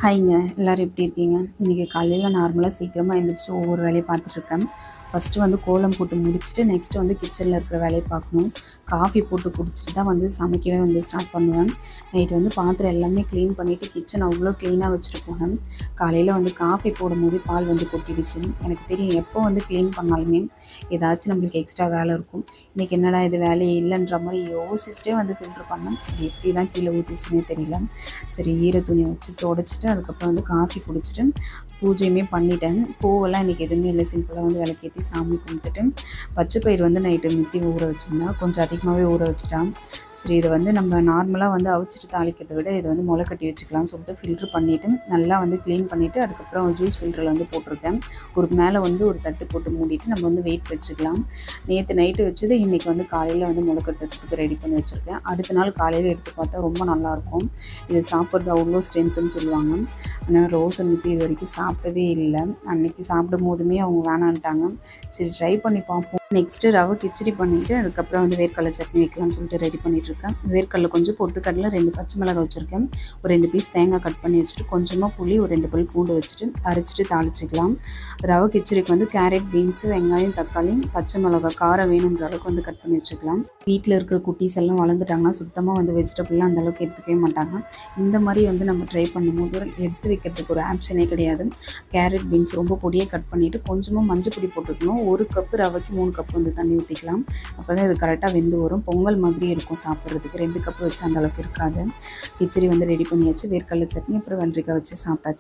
ஹாய்ங்க. எல்லாரும் எப்படி இருக்கீங்க? இன்றைக்கி காலையில் நார்மலாக சீக்கிரமாக எழுந்திரிச்சு ஒவ்வொரு வேலையை பார்த்துட்ருக்கேன். ஃபஸ்ட்டு வந்து கோலம் போட்டு முடிச்சுட்டு நெக்ஸ்ட்டு வந்து கிச்சனில் இருக்கிற வேலையை பார்க்கணும். காஃபி போட்டு குடிச்சிட்டு தான் வந்து சமைக்கவே வந்து ஸ்டார்ட் பண்ணுவேன். நைட்டு வந்து பாத்திரம் எல்லாமே க்ளீன் பண்ணிவிட்டு கிச்சன் அவ்வளோ க்ளீனாக வச்சுட்டு போனேன். காலையில் வந்து காஃபி போடும்போது பால் வந்து கொட்டிடுச்சு. எனக்கு தெரியும் எப்போ வந்து க்ளீன் பண்ணாலுமே ஏதாச்சும் நம்மளுக்கு எக்ஸ்ட்ரா வேலை இருக்கும். இன்றைக்கி என்னடா இது வேலையே இல்லைன்ற மாதிரி யோசிச்சுட்டே வந்து ஃபில்ட்ரு பண்ணேன். அது எப்படி தான் கீழே ஊற்றிச்சுன்னே தெரியல. சரி ஈர துணியை வச்சு துடைச்சிட்டு அதுக்கப்புறம் வந்து காஃபி குடிச்சிட்டு பூஜையுமே பண்ணிட்டேன். பூவெல்லாம் இன்றைக்கி எதுவுமே இல்லை. சிம்பிளாக வந்து விளக்கேற்றி சாமி கும்பிட்டுட்டு பச்சைப்பயிறு வந்து நைட்டு முத்தி ஊற வச்சுருந்தேன். கொஞ்சம் அதிகமாகவே ஊற வச்சுட்டான். சரி இதை வந்து நம்ம நார்மலாக வந்து அவிச்சிட்டு தாளிக்கிறத விட இதை வந்து முளை கட்டி வச்சுக்கலாம்னு சொல்லிட்டு ஃபில்ட்ரு பண்ணிவிட்டு நல்லா வந்து க்ளீன் பண்ணிவிட்டு அதுக்கப்புறம் ஜூஸ் ஃபில்டரில் வந்து போட்டிருக்கேன். ஒரு மேலே வந்து ஒரு தட்டு போட்டு மூடிட்டு நம்ம வந்து வெயிட் வச்சுக்கலாம். நேற்று நைட்டு வச்சது இன்றைக்கி வந்து காலையில் வந்து முளை கட்டுறதுக்கு ரெடி பண்ணி வச்சுருக்கேன். அடுத்த நாள் காலையில் எடுத்து பார்த்தா ரொம்ப நல்லாயிருக்கும். இது சாப்பிட்றது அவ்வளோ ஸ்ட்ரென்த்துன்னு சொல்லுவாங்க. ஆனால் ரோஸ் மித்தி இது வரைக்கும் சாப்பிட்டதே இல்லை. அன்றைக்கி சாப்பிடும் போதுமே அவங்க வேணான்ட்டாங்க. சரி ட்ரை பண்ணி பார்ப்போம். நெக்ஸ்ட்டு ரவை கிச்சடி பண்ணிவிட்டு அதுக்கப்புறம் வந்து வேர்க்கடலை சட்னி வைக்கலாம்னு சொல்லிட்டு ரெடி பண்ணிகிட்ருக்கேன். வேர்க்கடலை கொஞ்சம் பொட்டுக்கடலை 2 பச்சை மிளகாய் வச்சுருக்கேன். ஒரு 2 பீஸ் தேங்காய் கட் பண்ணி வச்சுட்டு கொஞ்சமாக புளி ஒரு 2 பல் பூண்டு வச்சுட்டு அரைச்சிட்டு தாளிச்சிக்கலாம். ரவை கிச்சடிக்கு வந்து கேரட், பீன்ஸு, வெங்காயம், தக்காளி, பச்சை மிளகாய் காரம் வேணுன்ற அளவுக்கு வந்து கட் பண்ணி வச்சுக்கலாம். வீட்டில் இருக்கிற குட்டீஸ் எல்லாம் வளர்ந்துட்டாங்கன்னா சுத்தமாக வந்து வெஜிடபிள்லாம் அந்தளவுக்கு எடுத்துக்கவே மாட்டாங்க. இந்த மாதிரி வந்து நம்ம ட்ரை பண்ணும்போது எடுத்து வைக்கிறதுக்கு ஒரு ஆப்ஷனே கிடையாது. கேரட், பீன்ஸ் ரொம்ப பொடியாக கட் பண்ணிவிட்டு கொஞ்சமாக மஞ்சள் பொடி போட்டுக்கணும். 1 கப்பு ரவைக்கு 3 கப் வந்து தண்ணி ஊற்றிக்கலாம். அப்போ தான் இது கரெக்டாக வெந்து வரும். பொங்கல் மாதிரி இருக்கும் சாப்பிட்றதுக்கு. 2 கப்பு வச்சு அந்தளவுக்கு இருக்காது. கிச்சடி வந்து ரெடி பண்ணியாச்சு. வேர்க்கடலை சட்னி அப்புறம் வெள்ளரிக்காய் வச்சு சாப்பிட்டாச்சு.